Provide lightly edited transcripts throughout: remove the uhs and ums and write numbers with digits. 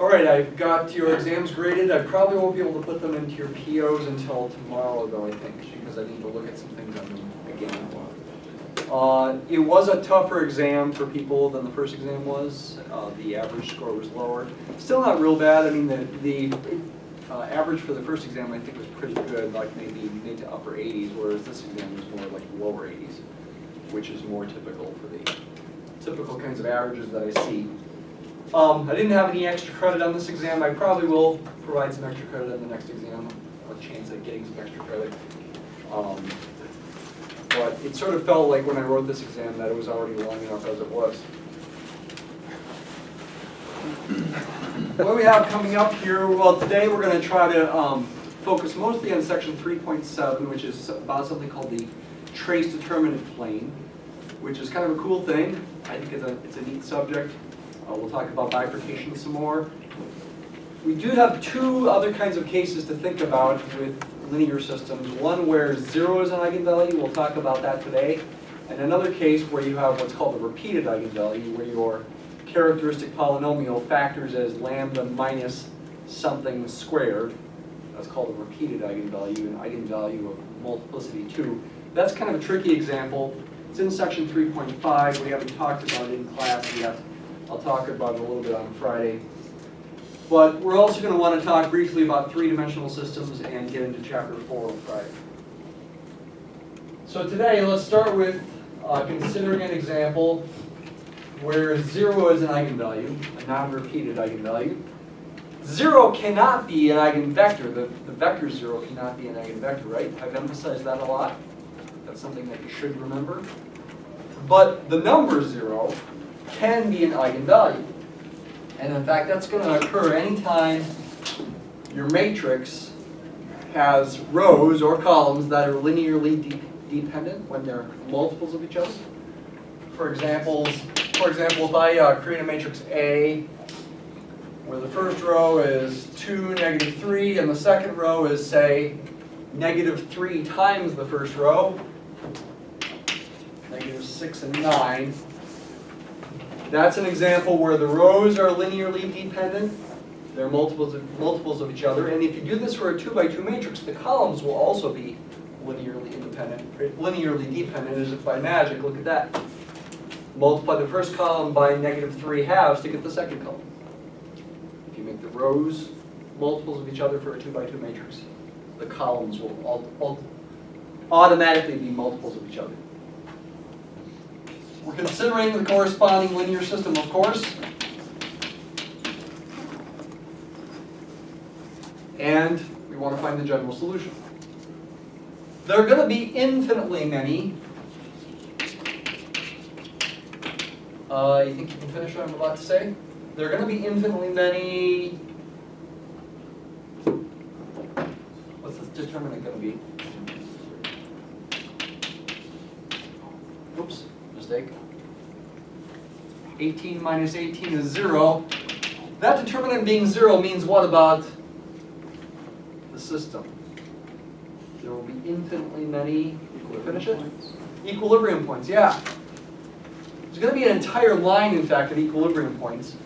All right, I've got your exams graded. I probably won't be able to put them into your POs until tomorrow, though, I think, because I need to look at some things on them again. It was a tougher exam for people than the first exam was. The average score was lower. Still not real bad. I mean, the average for the first exam, I think, was pretty good, like maybe mid to upper 80s, whereas this exam was more like lower 80s, which is more typical for the typical kinds of averages that I see. I didn't have any extra credit on this exam. I probably will provide some extra credit on the next exam, a chance at getting some extra credit. But it sort of felt like when I wrote this exam that it was already long enough as it was. What do we have coming up here? Well, today we're going to try to focus mostly on section 3.7, which is about something called the Trace-Determinant Plane, which is kind of a cool thing. I think it's a neat subject. We'll talk about bifurcation some more. We do have two other kinds of cases to think about with linear systems. One where 0 is an eigenvalue, we'll talk about that today. And another case where you have what's called a repeated eigenvalue, where your characteristic polynomial factors as lambda minus something squared. That's called a repeated eigenvalue, an eigenvalue of multiplicity 2. That's kind of a tricky example. It's in section 3.5. We haven't talked about it in class yet. I'll talk about it a little bit on Friday. But we're also going to want to talk briefly about three-dimensional systems and get into chapter 4 on Friday. So today, let's start with considering an example where 0 is an eigenvalue, a non-repeated eigenvalue. 0 cannot be an eigenvector. The vector 0 cannot be an eigenvector, right? I've emphasized that a lot. That's something that you should remember. But the number 0 can be an eigenvalue. And in fact, that's going to occur anytime your matrix has rows or columns that are linearly dependent when they're multiples of each other. For example, if I create a matrix A where the first row is 2, negative 3, and the second row is, say, negative 3 times the first row, negative 6 and 9, that's an example where the rows are linearly dependent. They're multiples of each other. And if you do this for a 2 by 2 matrix, the columns will also be linearly dependent, as if by magic. Look at that. Multiply the first column by negative 3 halves to get the second column. If you make the rows multiples of each other for a 2 by 2 matrix, the columns will automatically be multiples of each other. We're considering the corresponding linear system, of course. And we want to find the general solution. There are going to be infinitely many. You think you can finish what I'm about to say? There are going to be infinitely many. What's this determinant going to be? Oops. Mistake. 18 minus 18 is 0. That determinant being 0 means what about the system? There will be infinitely many, finish it? Equilibrium points, yeah. There's going to be an entire line, in fact, of equilibrium points.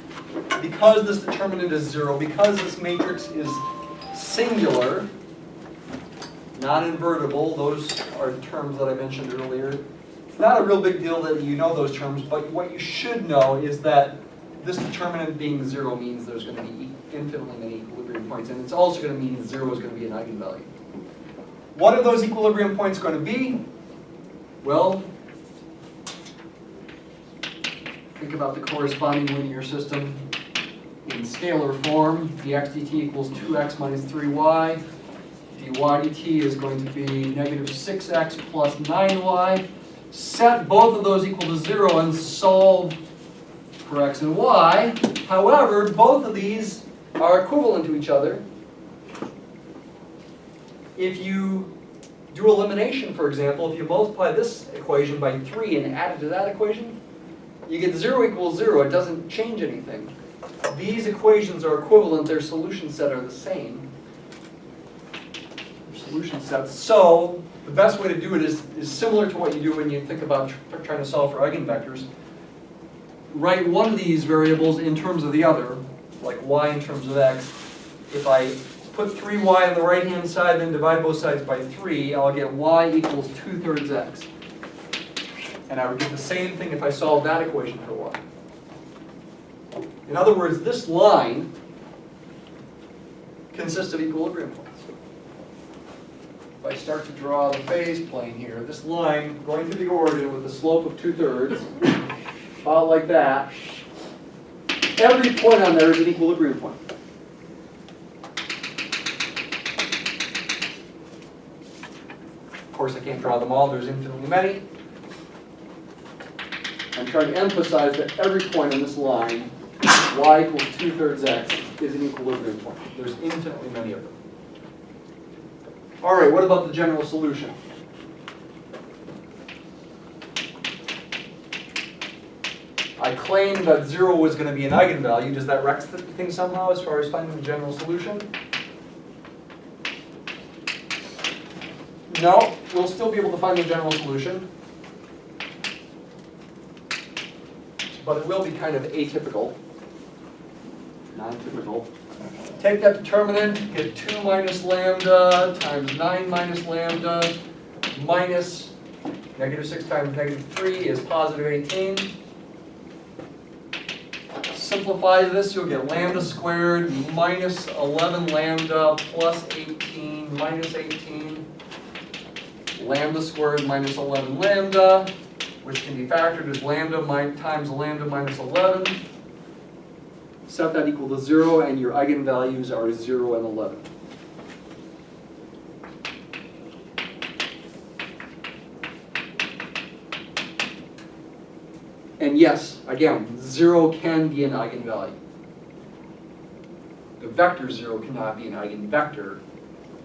Because this determinant is 0, because this matrix is singular, not invertible, those are the terms that I mentioned earlier. Not a real big deal that you know those terms, but what you should know is that this determinant being 0 means there's going to be infinitely many equilibrium points, and it's also going to mean 0 is going to be an eigenvalue. What are those equilibrium points going to be? Well, think about the corresponding linear system in scalar form. dx dt equals 2x minus 3y. dy dt is going to be negative 6x plus 9y. Set both of those equal to 0 and solve for x and y. However, both of these are equivalent to each other. If you do elimination, for example, if you multiply this equation by 3 and add it to that equation, you get 0 equals 0. It doesn't change anything. These equations are equivalent. Their solution set are the same. Their solution sets. So the best way to do it is similar to what you do when you think about trying to solve for eigenvectors. Write one of these variables in terms of the other, like y in terms of x, if I put 3y on the right-hand side, then divide both sides by 3, I'll get y equals 2/3 x. And I would get the same thing if I solved that equation for y. In other words, this line consists of equilibrium points. If I start to draw the phase plane here, this line going through the origin with a slope of 2/3, about like that, every point on there is an equilibrium point. Of course, I can't draw them all, there's infinitely many. I'm trying to emphasize that every point on this line, y equals 2/3 x, is an equilibrium point. There's infinitely many of them. All right, what about the general solution? I claimed that 0 was going to be an eigenvalue. Does that wreck the thing somehow as far as finding the general solution? No, we'll still be able to find the general solution. But it will be kind of atypical, non-typical. Take that determinant, get 2 minus lambda times 9 minus lambda minus -6 times -3 is positive 18. Simplify this, you'll get lambda squared minus 11 lambda plus 18 minus 18. Lambda squared minus 11 lambda, which can be factored as lambda times lambda minus 11. Set that equal to 0, and your eigenvalues are 0 and 11. And yes, again, 0 can be an eigenvalue. The vector 0 cannot be an eigenvector,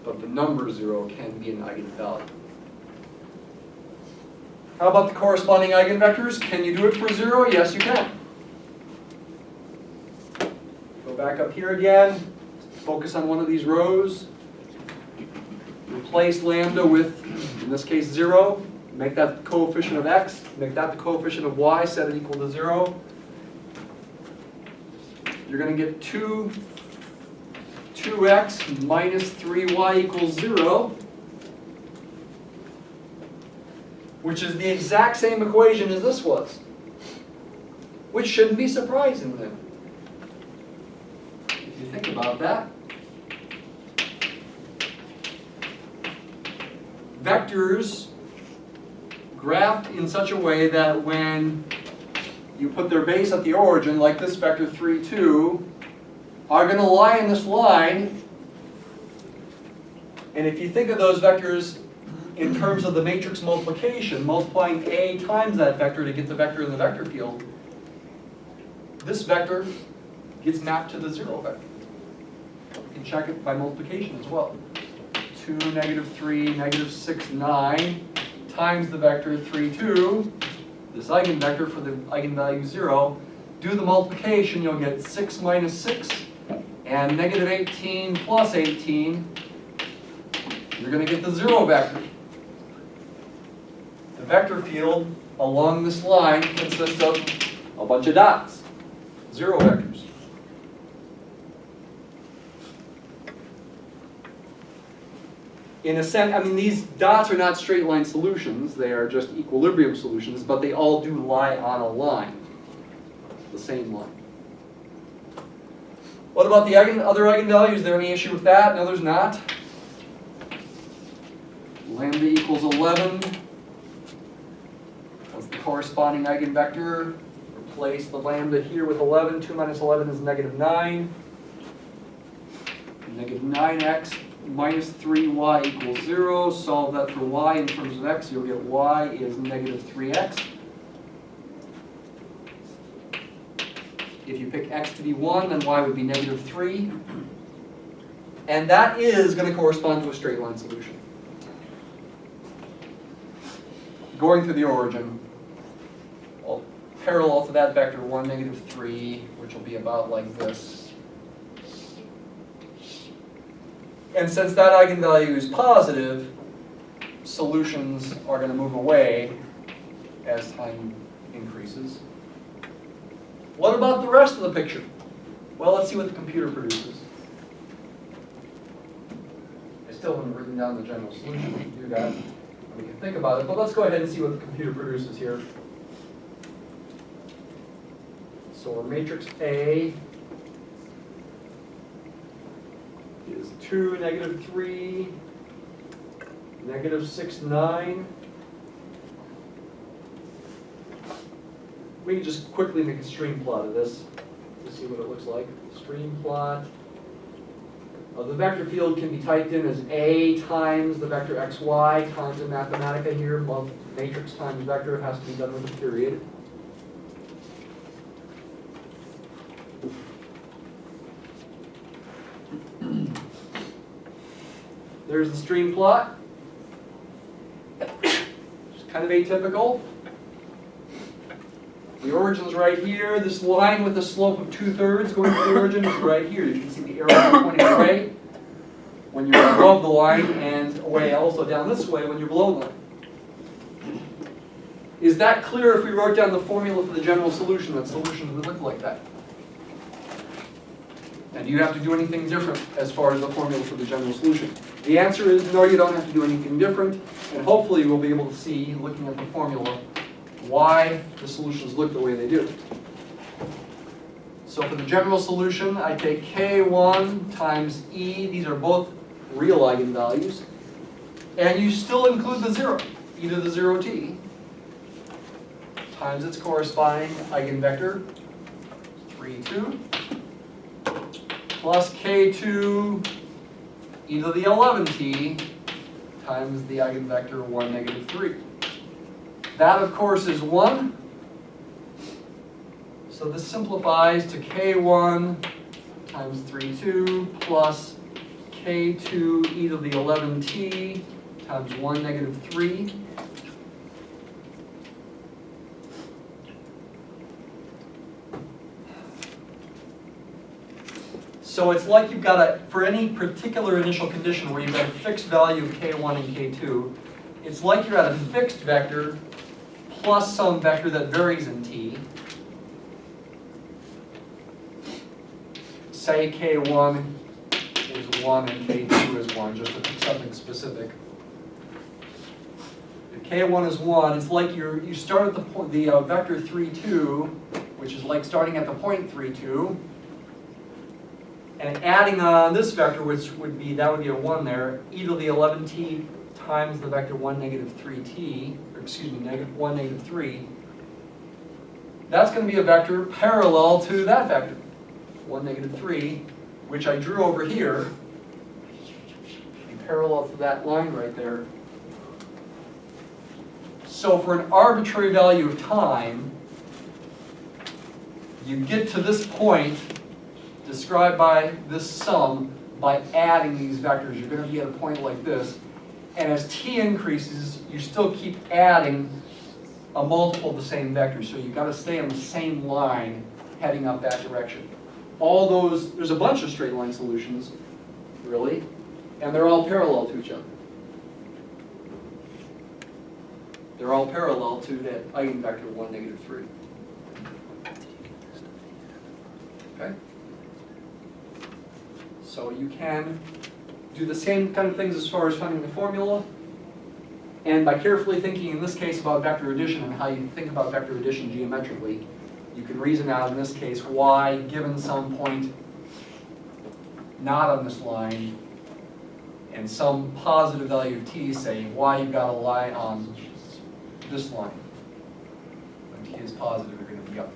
but the number 0 can be an eigenvalue. How about the corresponding eigenvectors? Can you do it for 0? Yes, you can. Go back up here again. Focus on one of these rows. Replace lambda with, in this case, 0. Make that the coefficient of x. Make that the coefficient of y. Set it equal to 0. You're going to get 2x minus 3y equals 0. Which is the exact same equation as this was. Which shouldn't be surprising then. If you think about that. Vectors graphed in such a way that when you put their base at the origin, like this vector 3, 2, are going to lie in this line. And if you think of those vectors in terms of the matrix multiplication, multiplying A times that vector to get the vector in the vector field, this vector gets mapped to the 0 vector. You can check it by multiplication as well. 2, -3, -6, 9 times the vector 3, 2, this eigenvector for the eigenvalue 0. Do the multiplication, you'll get 6 minus 6 and -18 plus 18. You're going to get the 0 vector. The vector field along this line consists of a bunch of dots, 0 vectors. In a sense, I mean, these dots are not straight line solutions, they are just equilibrium solutions, but they all do lie on a line, the same line. What about the other eigenvalues? Is there any issue with that? No, there's not. Lambda equals 11. That's the corresponding eigenvector. Replace the lambda here with 11. 2 minus 11 is -9. -9x minus 3y equals 0. Solve that for y in terms of x. You'll get y is -3x. If you pick x to be 1, then y would be -3. And that is going to correspond to a straight line solution. Going through the origin, well, parallel to that vector 1, -3, which will be about like this. And since that eigenvalue is positive, solutions are going to move away as time increases. What about the rest of the picture? Well, let's see what the computer produces. I still haven't written down the general solution. We can do that. We can think about it, but let's go ahead and see what the computer produces here. So our matrix A is 2, -3, -6, 9. We can just quickly make a stream plot of this to see what it looks like. Stream plot. The vector field can be typed in as A times the vector xy times in Mathematica here. Matrix times vector has to be done with a period. There's the stream plot. It's kind of atypical. The origin's right here. This line with a slope of 2/3 going to the origin is right here. You can see the arrow pointing away when you're above the line and away also down this way when you're below the line. Is that clear if we wrote down the formula for the general solution? That solution would look like that. And do you have to do anything different as far as the formula for the general solution? The answer is no, you don't have to do anything different. And hopefully we'll be able to see, looking at the formula, why the solutions look the way they do. So for the general solution, I take K1 times E. These are both real eigenvalues. And you still include the 0, e to the 0t, times its corresponding eigenvector, 3, 2, plus K2 e to the 11t times the eigenvector 1, -3. That, of course, is 1. So this simplifies to K1 times 3, 2 plus K2 e to the 11t times 1, -3. So it's like you've got for any particular initial condition where you've got a fixed value of K1 and K2, it's like you're at a fixed vector plus some vector that varies in t. Say K1 is 1 and K2 is 1, just to pick something specific. If K1 is 1, it's like you start at the vector 3, 2, which is like starting at the point 3, 2, and adding on this vector, which would be a 1 there, e to the 11t times the vector 1, -3t, or excuse me, 1, -3. That's going to be a vector parallel to that vector, 1, -3, which I drew over here, and parallel to that line right there. So for an arbitrary value of time, you get to this point described by this sum by adding these vectors. You're going to be at a point like this. And as t increases, you still keep adding a multiple of the same vector. So you've got to stay on the same line heading up that direction. All those, there's a bunch of straight line solutions, really, and they're all parallel to each other. They're all parallel to that eigenvector 1, -3. Okay? So you can do the same kind of things as far as finding the formula, and by carefully thinking in this case about vector addition and how you think about vector addition geometrically, you can reason out in this case why, given some point not on this line and some positive value of t, say why you've got to lie on this line. When t is positive, you're going to be up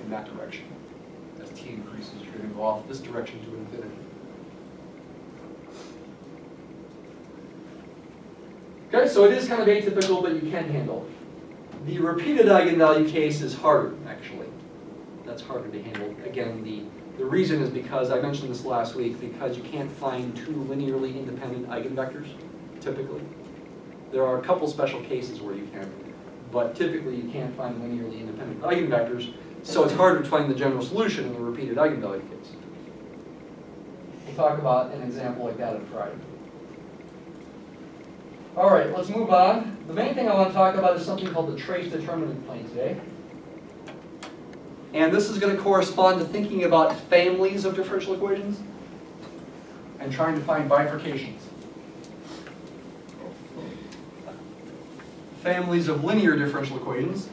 in that direction. As t increases, you're going to go off this direction to infinity. Okay, so it is kind of atypical, but you can handle it. The repeated eigenvalue case is harder, actually. That's harder to handle. Again, the reason is because, I mentioned this last week, because you can't find two linearly independent eigenvectors, typically. There are a couple special cases where you can, but typically you can't find linearly independent eigenvectors, so it's harder to find the general solution in the repeated eigenvalue case. We'll talk about an example like that on Friday. All right, let's move on. The main thing I want to talk about is something called the Trace-Determinant Plane today. And this is going to correspond to thinking about families of differential equations and trying to find bifurcations. Families of linear differential equations.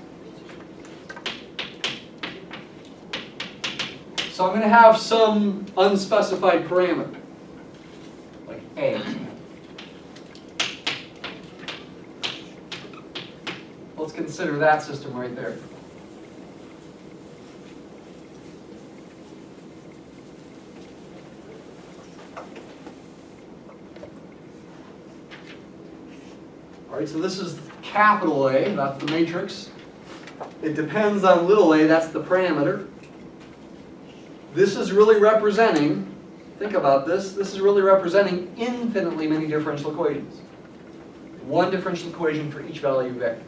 So I'm going to have some unspecified parameter, like A. Let's consider that system right there. All right, so this is capital A, that's the matrix. It depends on little a, that's the parameter. This is really representing, think about this is really representing infinitely many differential equations. One differential equation for each value vector.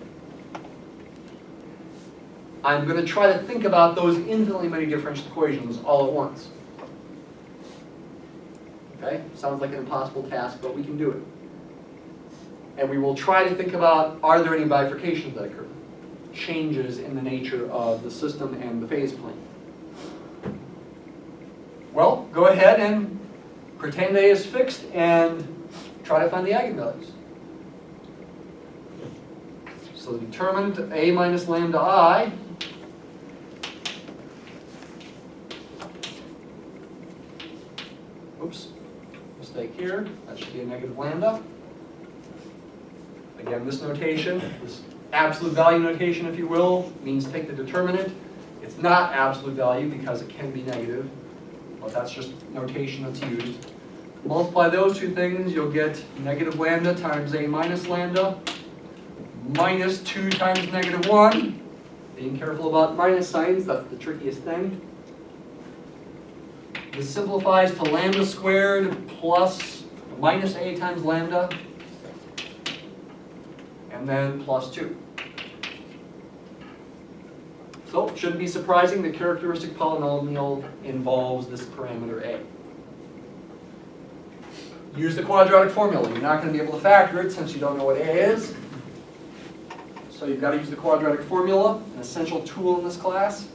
I'm going to try to think about those infinitely many differential equations all at once. Okay? Sounds like an impossible task, but we can do it. And we will try to think about, are there any bifurcations that occur? Changes in the nature of the system and the phase plane. Well, go ahead and pretend A is fixed and try to find the eigenvalues. So the determinant A minus lambda I oops, mistake here, that should be a negative lambda. Again, this notation, this absolute value notation, if you will, means take the determinant. It's not absolute value because it can be negative, but that's just notation that's used. Multiply those two things, you'll get negative lambda times A minus lambda minus 2 times negative 1. Being careful about minus signs, that's the trickiest thing. This simplifies to lambda squared plus minus A times lambda, and then plus 2. So it shouldn't be surprising the characteristic polynomial involves this parameter A. Use the quadratic formula. You're not going to be able to factor it since you don't know what A is. So you've got to use the quadratic formula, an essential tool in this class.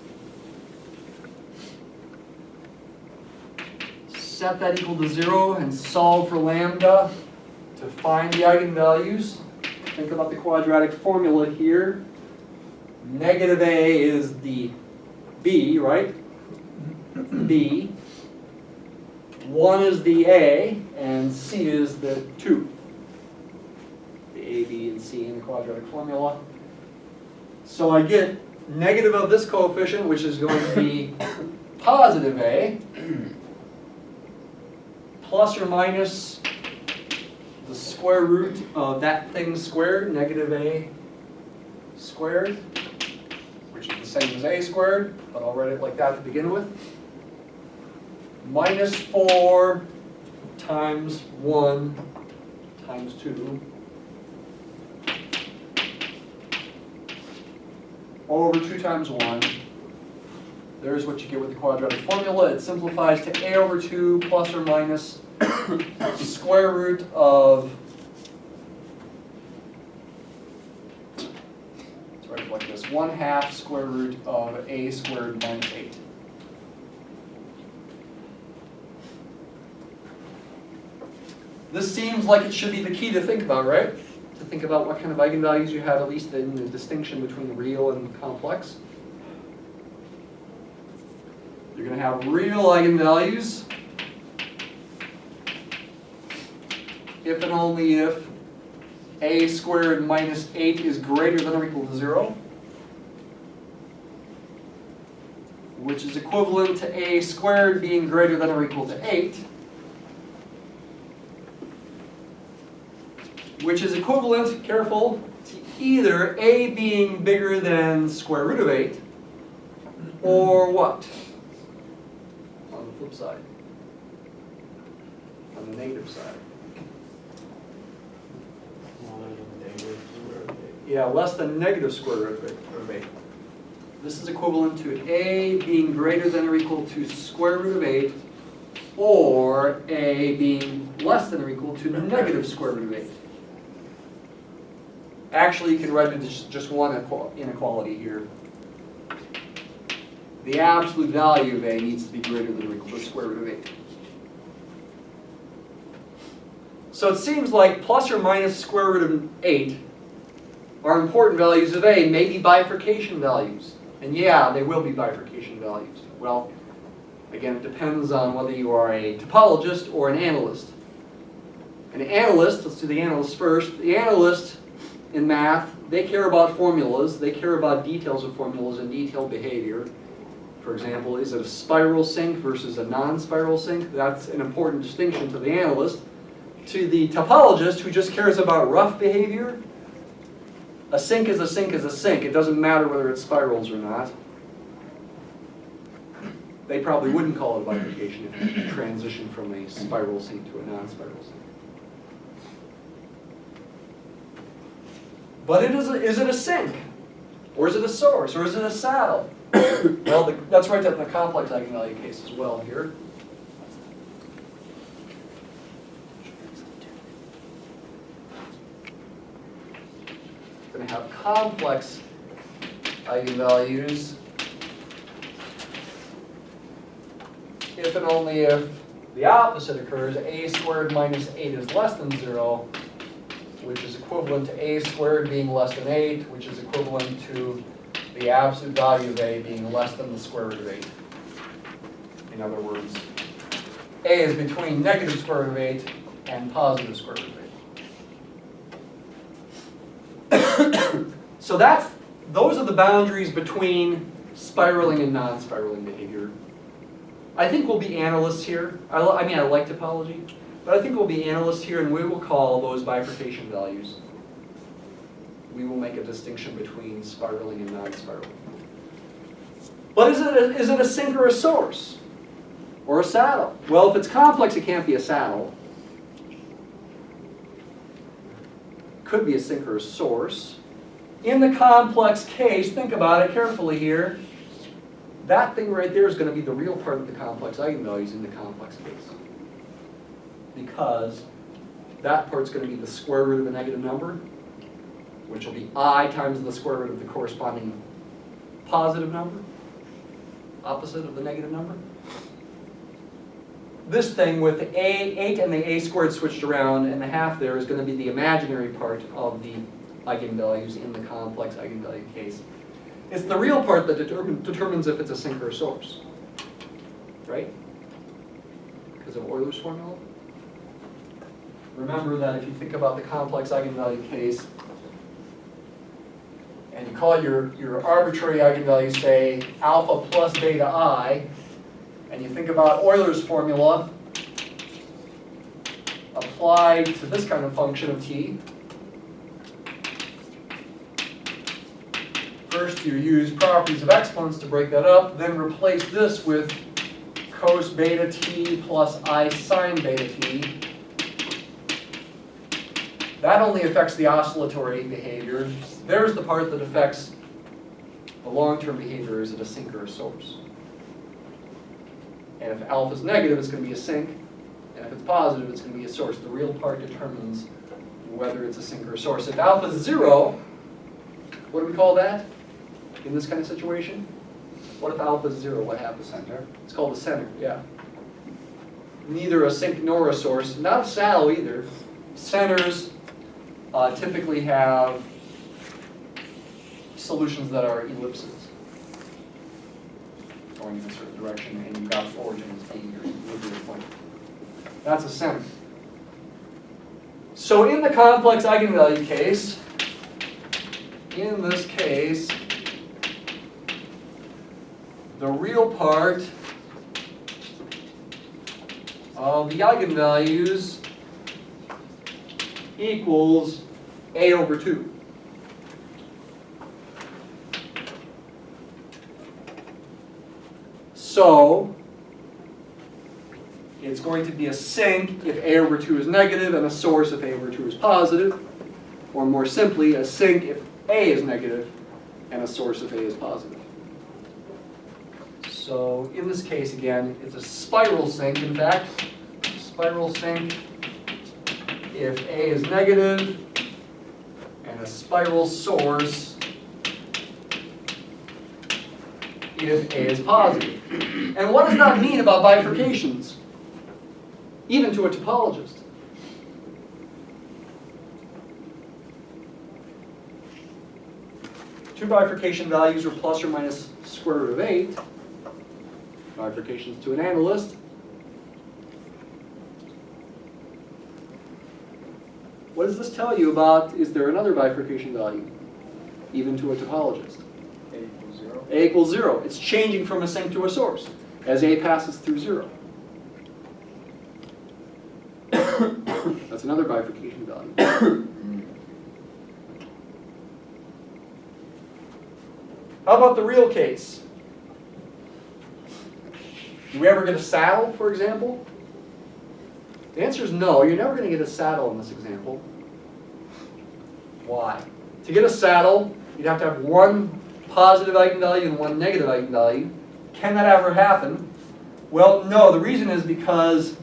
Set that equal to 0 and solve for lambda to find the eigenvalues. Think about the quadratic formula here. Negative A is the B, right? B. 1 is the A, and C is the 2. The A, B, and C in the quadratic formula. So I get negative of this coefficient, which is going to be positive A, plus or minus the square root of that thing squared, negative A squared, which is the same as A squared, but I'll write it like that to begin with. Minus 4 times 1 times 2 over 2 times 1. There's what you get with the quadratic formula. It simplifies to A over 2 plus or minus the square root of, let's write it like this, 1/2 square root of A squared minus 8. This seems like it should be the key to think about, right? To think about what kind of eigenvalues you have, at least in the distinction between real and complex. You're going to have real eigenvalues if and only if A squared minus 8 is greater than or equal to 0, which is equivalent to A squared being greater than or equal to 8, which is equivalent, careful, to either A being bigger than square root of 8, or what? On the flip side. On the negative side. Yeah, less than negative square root of 8. This is equivalent to A being greater than or equal to square root of 8, or A being less than or equal to negative square root of 8. Actually, you can write it as just one inequality here. the absolute value of A needs to be greater than or equal to the square root of 8. So it seems like plus or minus square root of 8 are important values of A, maybe bifurcation values. And yeah, they will be bifurcation values. Well, again, it depends on whether you are a topologist or an analyst. An analyst, let's do the analyst first. The analyst in math, they care about formulas. They care about details of formulas and detailed behavior. For example, is it a spiral sink versus a non-spiral sink? That's an important distinction to the analyst. To the topologist, who just cares about rough behavior, a sink is a sink is a sink. It doesn't matter whether it spirals or not. They probably wouldn't call it a bifurcation if you transition from a spiral sink to a non-spiral sink. But is it a sink? Or is it a source? Or is it a saddle? Well, that's right at the complex eigenvalue case as well here. We're going to have complex eigenvalues if and only if the opposite occurs. A squared minus 8 is less than 0, which is equivalent to A squared being less than 8, which is equivalent to the absolute value of A being less than the square root of 8. In other words, A is between negative square root of 8 and positive square root of 8. So those are the boundaries between spiraling and non-spiraling behavior. I think we'll be analysts here. I like topology, but I think we'll be analysts here, and we will call those bifurcation values. We will make a distinction between spiraling and non-spiraling. But is it a sink or a source? Or a saddle? Well, if it's complex, it can't be a saddle. Could be a sink or a source. In the complex case, think about it carefully here. That thing right there is going to be the real part of the complex eigenvalues in the complex case. Because that part's going to be the square root of a negative number, which will be I times the square root of the corresponding positive number, opposite of the negative number. This thing with the 8 and the A squared switched around and the half there is going to be the imaginary part of the eigenvalues in the complex eigenvalue case. It's the real part that determines if it's a sink or a source, right? Because of Euler's formula. Remember that if you think about the complex eigenvalue case, and you call your arbitrary eigenvalue, say, alpha plus beta I, and you think about Euler's formula applied to this kind of function of t. First, you use properties of exponents to break that up, then replace this with cos beta t plus I sine beta t. That only affects the oscillatory behavior. There's the part that affects the long-term behavior. Is it a sink or a source? And if alpha is negative, it's going to be a sink. And if it's positive, it's going to be a source. The real part determines whether it's a sink or a source. If alpha is 0, what do we call that in this kind of situation? What if alpha is 0? What happens? Center. It's called a center, yeah. Neither a sink nor a source. Not a saddle either. Centers typically have solutions that are ellipses, going in a certain direction, and you've got origin as being your equilibrium point. That's a center. So in the complex eigenvalue case, in this case, the real part of the eigenvalues equals A over 2. So it's going to be a sink if A over 2 is negative and a source if A over 2 is positive. Or more simply, a sink if A is negative and a source if A is positive. So in this case, again, it's a spiral sink, in fact. Spiral sink if A is negative, and a spiral source if A is positive. And what does that mean about bifurcations? Even to a topologist. Two bifurcation values are plus or minus square root of 8. Bifurcations to an analyst. What does this tell you about, is there another bifurcation value, even to a topologist? A equals 0. A equals 0. It's changing from a sink to a source as A passes through 0. That's another bifurcation value. How about the real case? Do we ever get a saddle, for example? The answer is no. You're never going to get a saddle in this example. Why? To get a saddle, you'd have to have one positive eigenvalue and one negative eigenvalue. Can that ever happen? Well, no. The reason is because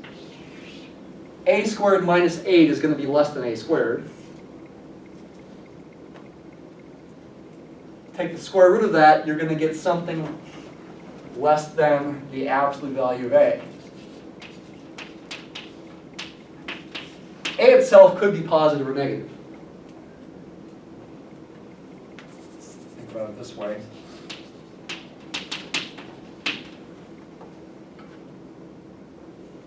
a squared minus 8 is going to be less than a squared. Take the square root of that, you're going to get something less than the absolute value of a. A itself could be positive or negative. Think about it this way.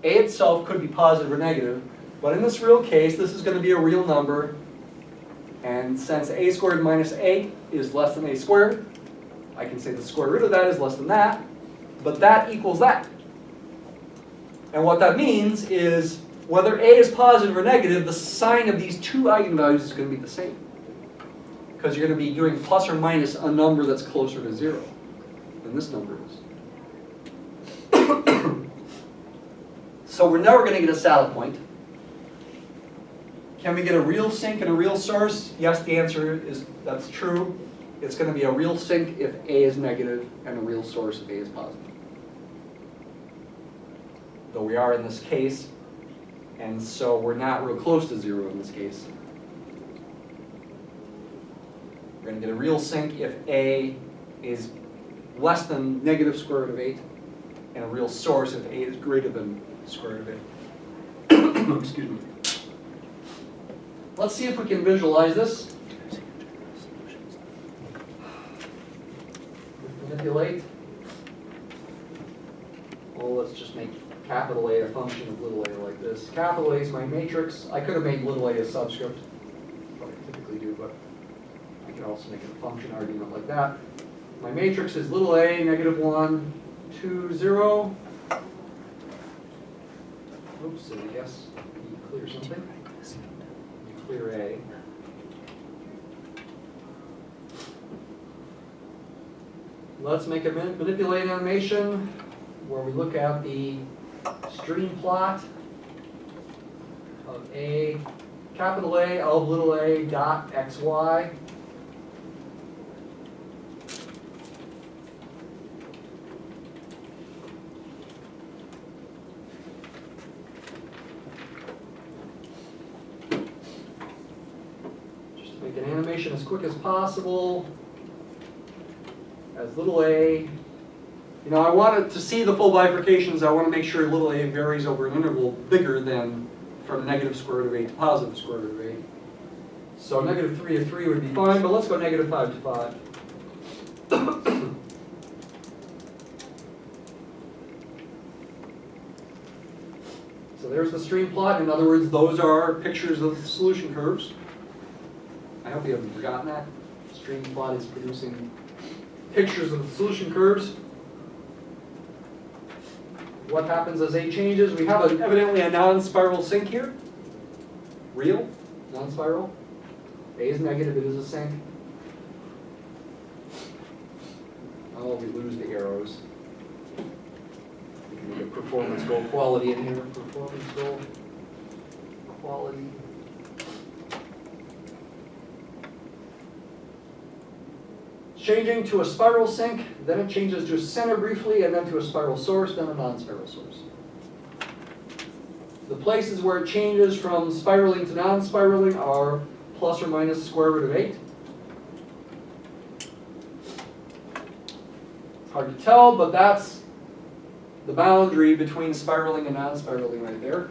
A itself could be positive or negative, but in this real case, this is going to be a real number. And since a squared minus 8 is less than a squared, I can say the square root of that is less than that, but that equals that. And what that means is whether a is positive or negative, the sign of these two eigenvalues is going to be the same. Because you're going to be doing plus or minus a number that's closer to 0 than this number is. So we're never going to get a saddle point. Can we get a real sink and a real source? Yes, the answer is that's true. It's going to be a real sink if A is negative and a real source if A is positive. Though we are in this case, and so we're not real close to 0 in this case. We're going to get a real sink if A is less than negative square root of 8, and a real source if A is greater than square root of 8. Excuse me. Let's see if we can visualize this. Manipulate. Well, let's just make capital A a function of little a like this. Capital A is my matrix. I could have made little a a subscript. What I typically do, but I can also make it a function argument like that. My matrix is little a, negative 1, 2, 0. Oops, and I guess you clear something. Clear A. Let's make a manipulate animation where we look at the stream plot of A, capital A of little a dot xy. Make an animation as quick as possible. As little a, you know, I wanted to see the full bifurcations. I want to make sure little a varies over an interval bigger than from negative square root of 8 to positive square root of 8. So negative 3 to 3 would be fine, but let's go negative 5 to 5. So there's the stream plot. In other words, those are pictures of the solution curves. I hope you haven't forgotten that. Stream plot is producing pictures of the solution curves. What happens as A changes? We have evidently a non-spiral sink here. Real, non-spiral. A is negative, it is a sink. Oh, we lose the arrows. We can make a performance goal quality in here. Performance goal quality. Changing to a spiral sink, then it changes to a center briefly, and then to a spiral source, then a non-spiral source. The places where it changes from spiraling to non-spiraling are plus or minus square root of 8. Hard to tell, but that's the boundary between spiraling and non-spiraling right there.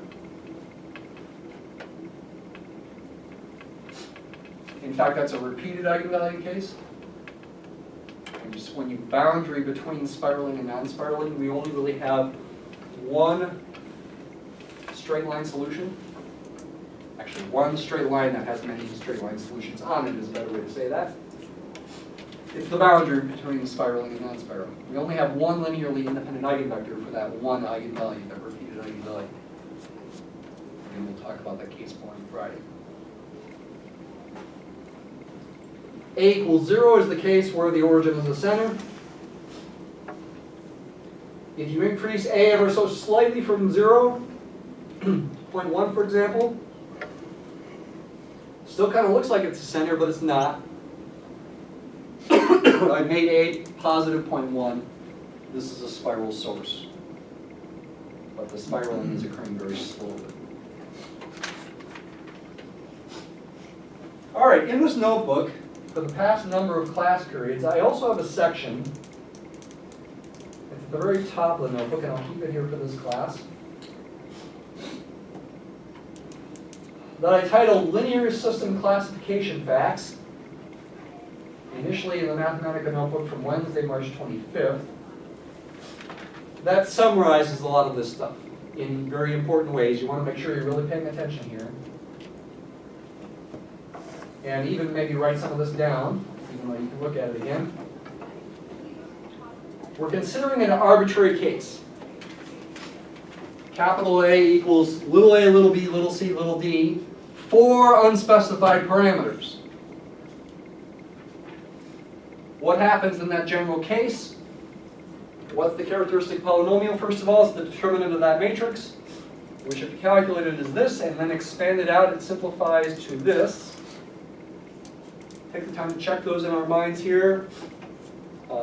In fact, that's a repeated eigenvalue case. And just when you boundary between spiraling and non-spiraling, we only really have one straight line solution. Actually, one straight line that has many straight line solutions on it is a better way to say that. It's the boundary between spiraling and non-spiraling. We only have one linearly independent eigenvector for that one eigenvalue, that repeated eigenvalue. And we'll talk about that case more on Friday. A equals 0 is the case where the origin is the center. If you increase A ever so slightly from 0, 0.1 for example, still kind of looks like it's the center, but it's not. I made A positive 0.1. This is a spiral source. But the spiraling is occurring very slowly. All right, in this notebook, for the past number of class periods, I also have a section. It's at the very top of the notebook, and I'll keep it here for this class, that I titled Linear System Classification Facts, initially in the Mathematica notebook from Wednesday, March 25th. That summarizes a lot of this stuff in very important ways. You want to make sure you're really paying attention here. And even maybe write some of this down, even though you can look at it again. We're considering an arbitrary case. Capital A equals little a, little b, little c, little d, 4 unspecified parameters. What happens in that general case? What's the characteristic polynomial? First of all, it's the determinant of that matrix, which if calculated is this, and then expanded out, it simplifies to this. Take the time to check those in our minds here.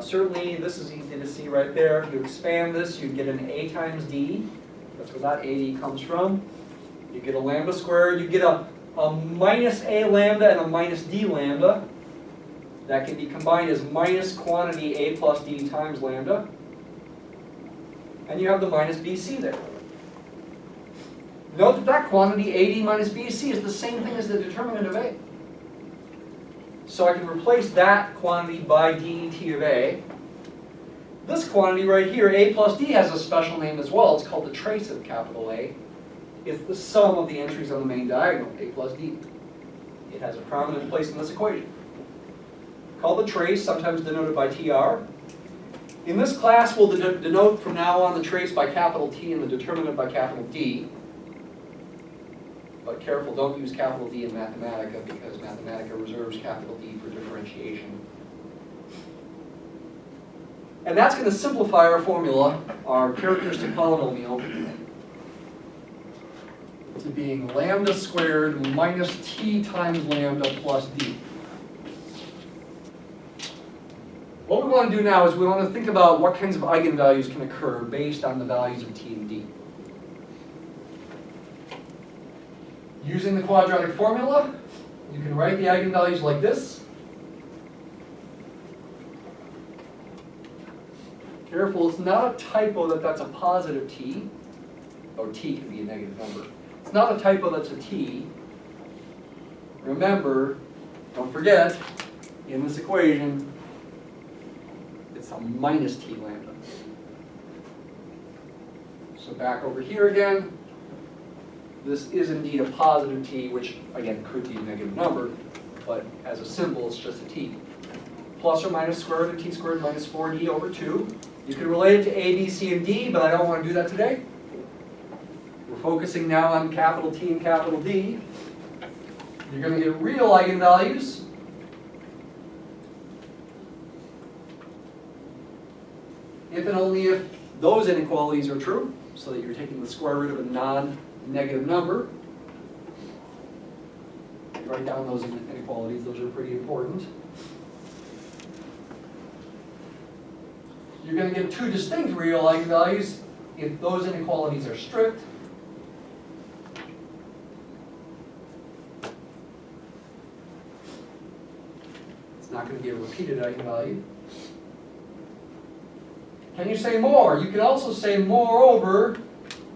Certainly, this is easy to see right there. If you expand this, you get an a times d. That's where that ad comes from. You get a lambda squared. You get a minus a lambda and a minus d lambda. That can be combined as minus quantity a plus d times lambda. And you have the minus bc there. Note that that quantity ad minus bc is the same thing as the determinant of a. So I can replace that quantity by det of a. This quantity right here, a plus d, has a special name as well. It's called the trace of capital A. It's the sum of the entries on the main diagonal, a plus d. It has a prominent place in this equation. Called the trace, sometimes denoted by tr. In this class, we'll denote from now on the trace by capital T and the determinant by capital D. But careful, don't use capital D in Mathematica, because Mathematica reserves capital D for differentiation. And that's going to simplify our formula, our characteristic polynomial, to being lambda squared minus t times lambda plus d. What we want to do now is we want to think about what kinds of eigenvalues can occur based on the values of t and d. Using the quadratic formula, you can write the eigenvalues like this. Careful, it's not a typo that that's a positive t, or t can be a negative number. It's not a typo that's a t. Remember, don't forget, in this equation, it's a minus t lambda. So back over here again, this is indeed a positive t, which again could be a negative number, but as a symbol it's just a t. Plus or minus square root of t squared minus 4d over 2. You can relate it to a, b, c, and d, but I don't want to do that today. We're focusing now on capital T and capital D. You're going to get real eigenvalues. If and only if those inequalities are true, so that you're taking the square root of a non-negative number. You write down those inequalities, those are pretty important. You're going to get two distinct real eigenvalues if those inequalities are strict. It's not going to be a repeated eigenvalue. Can you say more? You can also say, moreover,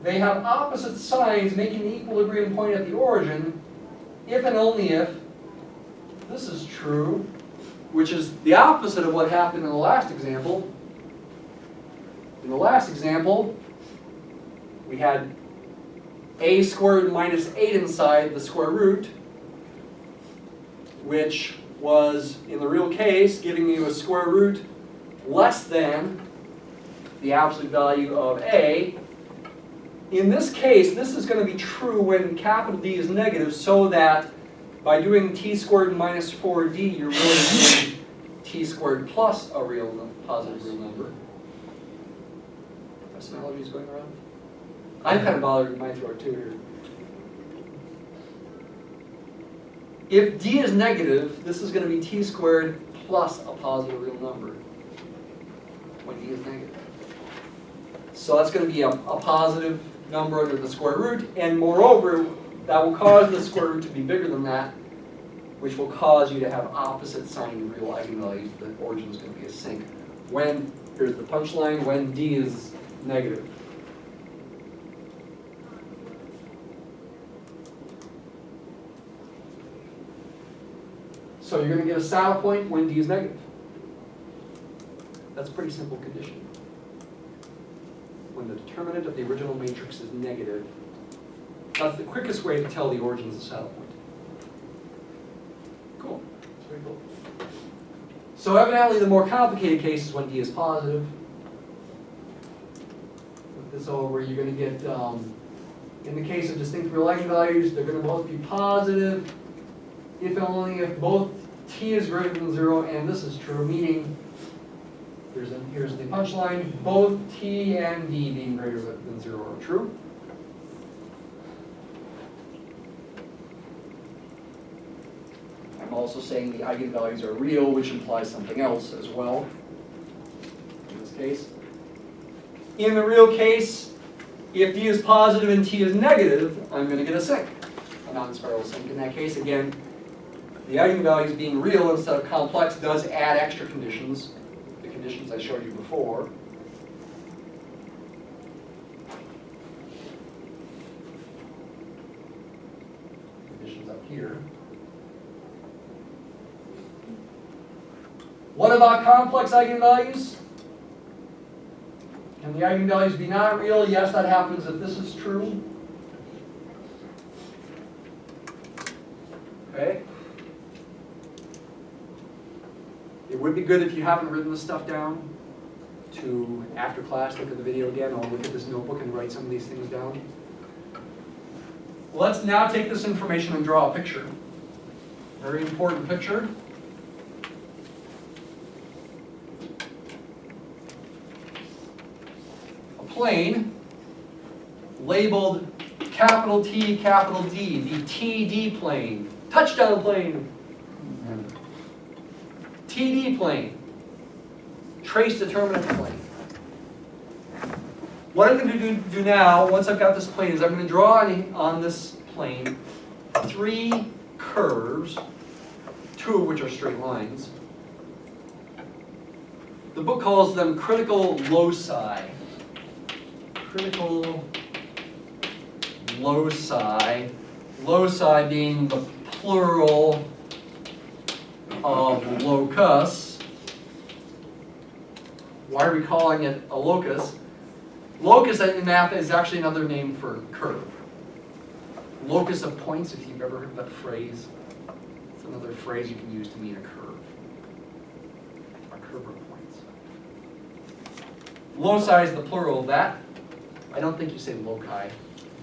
they have opposite signs making the equilibrium point at the origin if and only if this is true, which is the opposite of what happened in the last example. In the last example, we had a squared minus 8 inside the square root, which was, in the real case, giving you a square root less than the absolute value of a. In this case, this is going to be true when capital D is negative, so that by doing t squared minus 4d, you're really doing t squared plus a positive real number. This analogy is going around? I'm kind of bothered with my throat too here. If d is negative, this is going to be t squared plus a positive real number when d is negative. So that's going to be a positive number under the square root, and moreover, that will cause the square root to be bigger than that, which will cause you to have opposite sign real eigenvalues. The origin is going to be a sinc. When, here's the punchline, when d is negative. So you're going to get a saddle point when d is negative. That's a pretty simple condition. When the determinant of the original matrix is negative, that's the quickest way to tell the origin is a saddle point. Cool. That's very cool. So evidently the more complicated case is when d is positive. Put this over, you're going to get, in the case of distinct real eigenvalues, they're going to both be positive if and only if both t is greater than 0, and this is true, meaning, here's the punchline, both t and d being greater than 0 are true. I'm also saying the eigenvalues are real, which implies something else as well, in this case. In the real case, if d is positive and t is negative, I'm going to get a sinc, a non-spiral sinc. In that case, again, the eigenvalues being real instead of complex does add extra conditions, the conditions I showed you before. Conditions up here. What about complex eigenvalues? Can the eigenvalues be not real? Yes, that happens if this is true. Okay. It would be good if you haven't written this stuff down to, after class, look at the video again, or look at this notebook and write some of these things down. Let's now take this information and draw a picture. Very important picture. A plane labeled capital T, capital D, the TD plane, touchdown plane. TD plane, Trace-Determinant Plane. What I'm going to do now, once I've got this plane, is I'm going to draw on this plane 3 curves, 2 of which are straight lines. The book calls them critical loci. Critical loci. Loci being the plural of locus. Why are we calling it a locus? Locus in math is actually another name for curve. Locus of points, if you've ever heard that phrase, it's another phrase you can use to mean a curve. A curve of points. Loci is the plural of that. I don't think you say loci.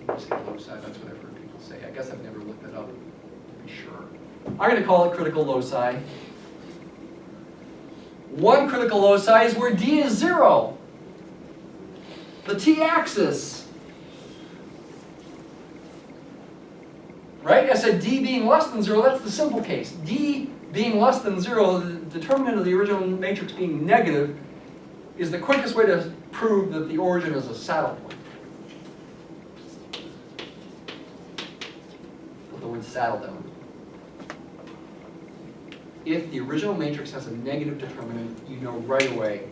You say loci, that's what I've heard people say. I guess I've never looked it up to be sure. I'm going to call it critical loci. One critical loci is where d is 0. The t-axis. Right? I said d being less than 0, that's the simple case. D being less than 0, the determinant of the original matrix being negative, is the quickest way to prove that the origin is a saddle point. Put the word saddle down. If the original matrix has a negative determinant, you know right away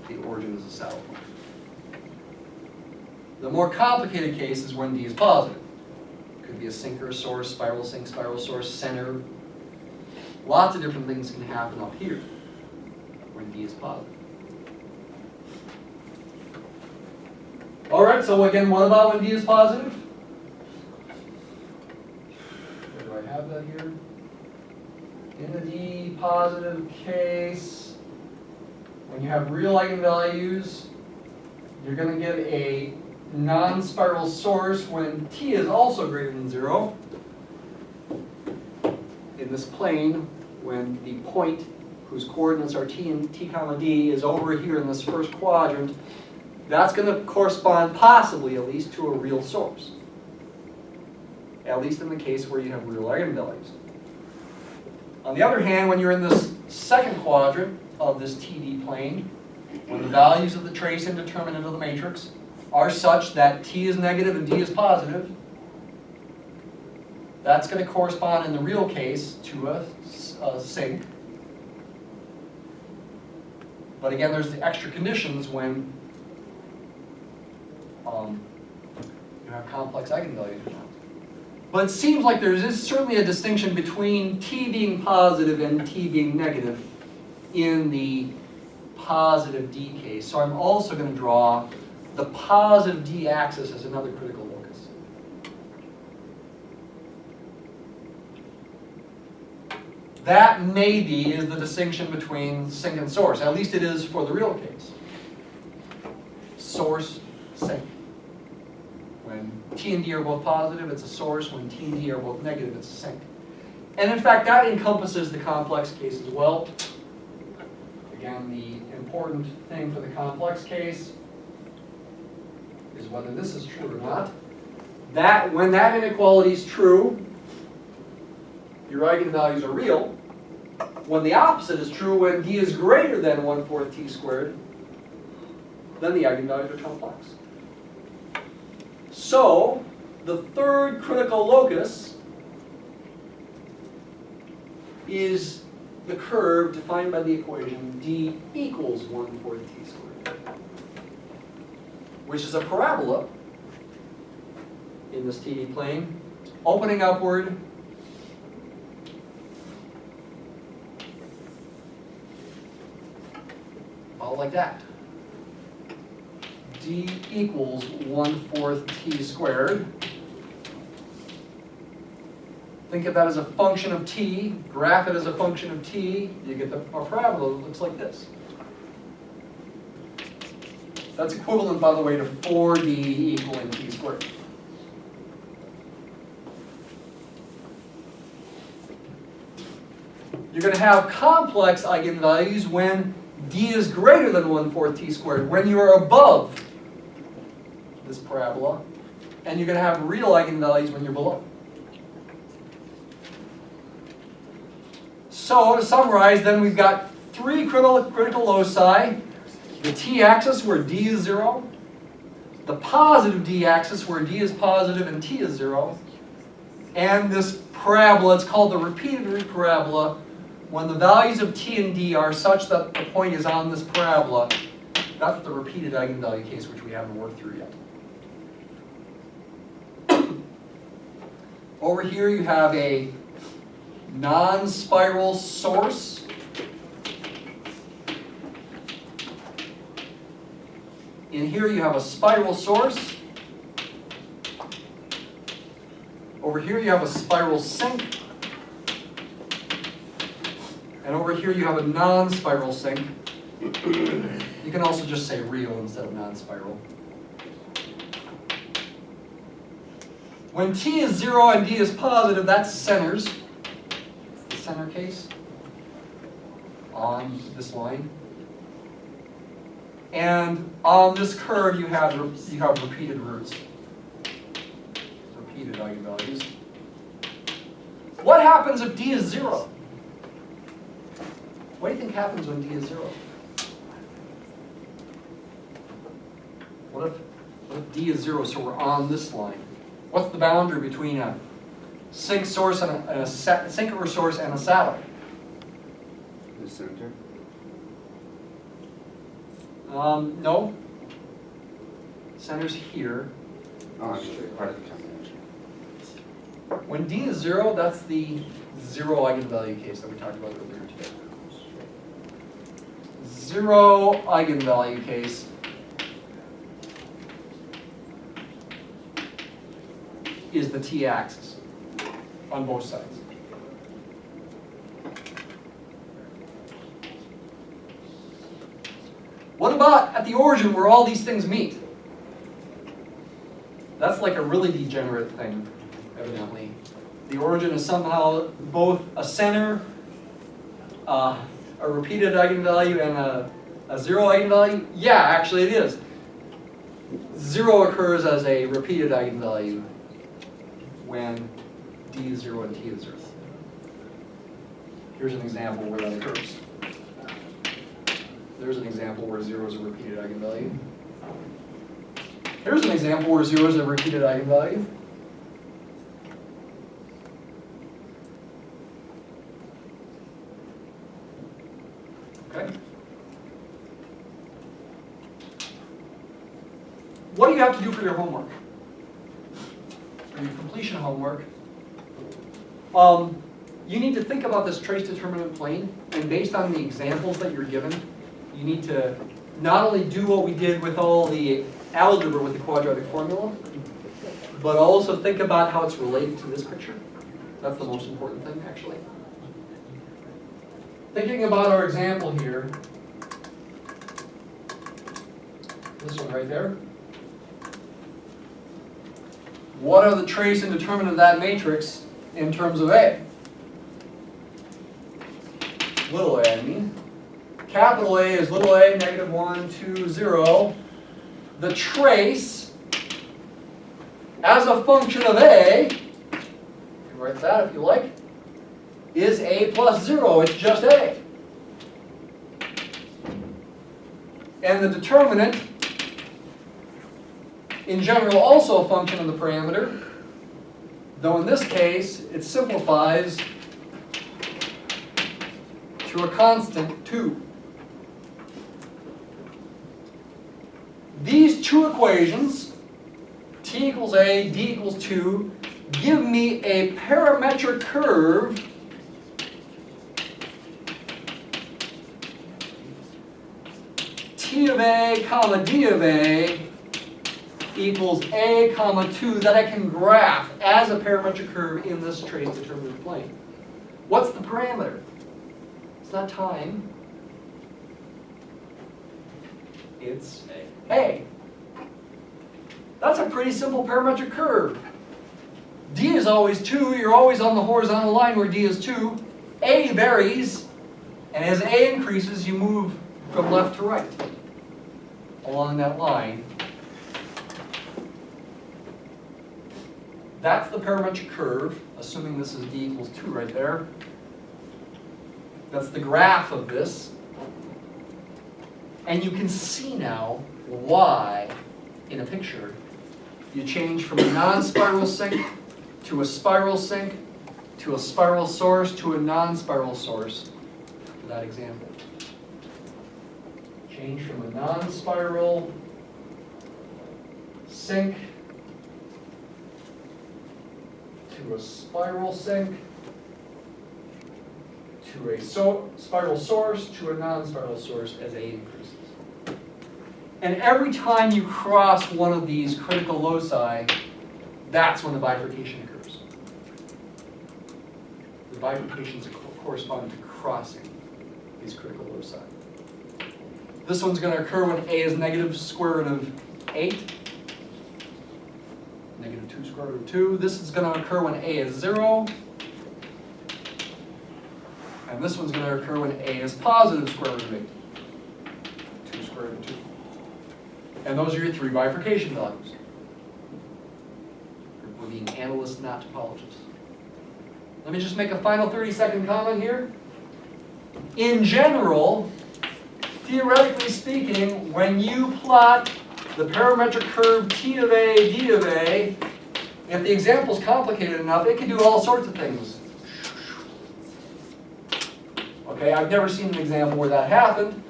the origin is a saddle point. The more complicated case is when D is positive. It could be a sink or a source, spiral sink, spiral source, center. Lots of different things can happen up here when D is positive. All right, so again, what about when D is positive? Where do I have that here? In the D positive case, when you have real eigenvalues, you're going to get a non-spiral source when T is also greater than 0. In this plane, when the point whose coordinates are T and T comma D is over here in this first quadrant, that's going to correspond possibly at least to a real source. At least in the case where you have real eigenvalues. On the other hand, when you're in this second quadrant of this TD plane, when the values of the trace and determinant of the matrix are such that T is negative and D is positive, that's going to correspond in the real case to a sink. But again, there's the extra conditions when you have complex eigenvalues. But it seems like there is certainly a distinction between T being positive and T being negative in the positive D case. So I'm also going to draw the positive D axis as another critical locus. That maybe is the distinction between sink and source. At least it is for the real case. Source, sink. When T and D are both positive, it's a source. When T and D are both negative, it's a sink. And in fact, that encompasses the complex case as well. Again, the important thing for the complex case is whether this is true or not. That when that inequality is true, your eigenvalues are real. When the opposite is true, when D is greater than 1/4 T squared, then the eigenvalues are complex. So, the third critical locus is the curve defined by the equation D equals 1/4 T squared, which is a parabola in this TD plane, opening upward all like that. D equals 1/4 T squared. Think of that as a function of T, graph it as a function of T, you get a parabola that looks like this. That's equivalent, by the way, to 4D equaling T squared. You're going to have complex eigenvalues when D is greater than 1/4 T squared, when you are above this parabola, and you're going to have real eigenvalues when you're below. So to summarize, then we've got three critical loci: the t-axis where D is 0, the positive d-axis where D is positive and T is 0, and this parabola, it's called the repeated root parabola, when the values of T and D are such that the point is on this parabola. That's the repeated eigenvalue case, which we haven't worked through yet. Over here you have a non-spiral source. In here you have a spiral source. Over here you have a spiral sink. And over here you have a non-spiral sink. You can also just say real instead of non-spiral. When T is 0 and D is positive, that's centers. The center case on this line. And on this curve you have repeated roots. Repeated eigenvalues. What happens if D is 0? What do you think happens when D is 0? What if D is 0, so we're on this line? What's the boundary between a sink source and a sink or source and a saddle? The center. No. Center's here. Oh, I'm sure part of the combination. When D is 0, that's the 0 eigenvalue case that we talked about earlier today. 0 eigenvalue case is the t-axis on both sides. What about at the origin where all these things meet? That's like a really degenerate thing, evidently. The origin is somehow both a center, a repeated eigenvalue, and a 0 eigenvalue? Yeah, actually it is. 0 occurs as a repeated eigenvalue when D is 0 and T is 0. Here's an example where that occurs. There's an example where 0 is a repeated eigenvalue. Here's an example where 0 is a repeated eigenvalue. Okay. What do you have to do for your homework? For your completion homework? You need to think about this trace-determinant plane, and based on the examples that you're given, you need to not only do what we did with all the algebra with the quadratic formula, but also think about how it's related to this picture. That's the most important thing, actually. Thinking about our example here, this one right there. What are the trace and determinant of that matrix in terms of A? Little a, I mean. Capital A is little a, negative 1, 2, 0. The trace, as a function of A, you can write that if you like, is A plus 0. It's just A. And the determinant, in general, also a function of the parameter, though in this case, it simplifies to a constant 2. These two equations, t equals a, d equals 2, give me a parametric curve t of a comma d of a equals a comma 2 that I can graph as a parametric curve in this trace-determinant plane. What's the parameter? It's not time. It's A. That's a pretty simple parametric curve. D is always 2. You're always on the horizontal line where D is 2. A varies, and as A increases, you move from left to right along that line. That's the parametric curve, assuming this is D equals 2 right there. That's the graph of this. And you can see now why, in a picture, you change from a non-spiral sink to a spiral sink to a spiral source to a non-spiral source for that example. Change from a non-spiral sink to a spiral sink to a spiral source to a non-spiral source as A increases. And every time you cross one of these critical loci, that's when the bifurcation occurs. The bifurcations correspond to crossing these critical loci. This one's going to occur when A is negative square root of 8. Negative 2 square root of 2. This is going to occur when A is 0. And this one's going to occur when A is positive square root of 8. 2 square root of 2. And those are your 3 bifurcation values. We're being analysts, not topologists. Let me just make a final 30-second comment here. In general, theoretically speaking, when you plot the parametric curve T of A, D of A, if the example is complicated enough, it can do all sorts of things. Okay, I've never seen an example where that happened,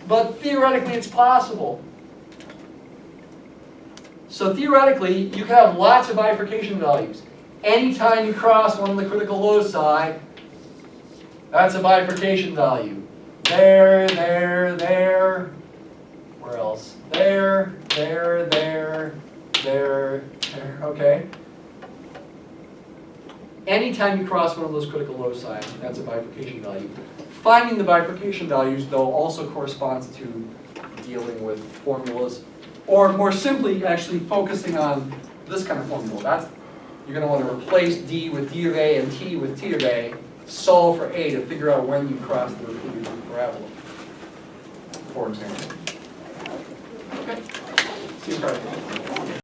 but theoretically it's possible. So theoretically, you can have lots of bifurcation values. Anytime you cross one of the critical loci, that's a bifurcation value. There, there, there. Where else? There, there, there, there, there. Okay. Anytime you cross one of those critical loci, that's a bifurcation value. Finding the bifurcation values, though, also corresponds to dealing with formulas, or more simply, actually focusing on this kind of formula. You're going to want to replace d with d of a and t with t of a, solve for a to figure out when you cross the Euclidean parabola, for example. Okay. See you Friday.